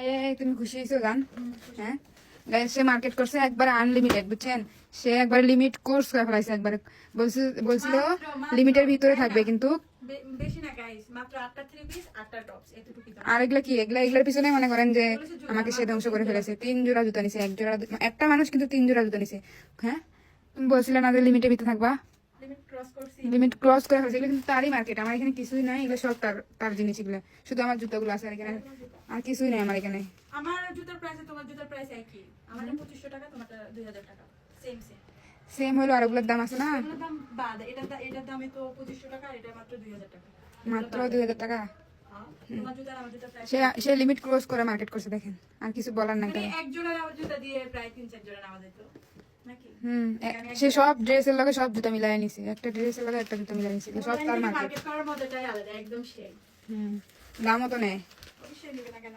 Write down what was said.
এই তুমি খুশি হয়েছো গান? হ্যাঁ গাইস, সে মার্কেট করছে একবার আনলিমিটেড, বুঝছেন? সে একবার লিমিট কোর্স করে ফেলাইছে একবার। বলছিল লিমিটের ভিতরে থাকবে, কিন্তু বেশি না গাইস, মাত্র 8টা 3 পিস 8টা টপস, এতটুকুই দাম। আর এগুলা কি, এগুলার পিছনে মনে করেন যে আমাকে সে ধ্বংস করে ফেলেছে। 3 জোড়া জুতা নিছে, একটা মানুষ কিন্তু 3 জোড়া জুতা নিছে। হ্যাঁ, তুমি বলছিলে না যে লিমিটের ভিতরে থাকবা? লিমিট ক্রস করছি। লিমিট ক্রস করে ফেলছে। এগুলো কিন্তু তারই মার্কেট, আমার এখানে কিছুই নাই। এগুলো সব তার জিনিস, এগুলো শুধু আমার জুতাগুলো আছে, আর এখানে আর কিছুই নাই আমার এখানে। আমার জুতার প্রাইস তোমার জুতার প্রাইস একই। আমারটা 2500 টাকা, তোমারটা 2000 টাকা। সেম সেম সেম হলো, আর ওগুলোর দাম আছে না? এগুলোর দাম বাদ, এটার দামে তো 2500 টাকা, আর এটা মাত্র 2000 টাকা। মাত্র 2000 টাকা। তোমার জুতার আমার জুতার প্রাইস সে লিমিট ক্রস করে মার্কেট করছে, দেখেন। আর কিছু বলার নাই তার। এক জোড়া আমার জুতা দিয়ে প্রায় 3-4 জোড়া নামাজ যেত নাকি? সে সব ড্রেসের লগে সব জুতা মিলাই নিছে, একটা ড্রেসের লগে একটা জুতা মিলাই নিছে, সব তার মার্কেট। মার্কেট করার মজাটাই আলাদা, একদম সেই। দামও তো নেয়। অবশ্যই নেবে না কেন?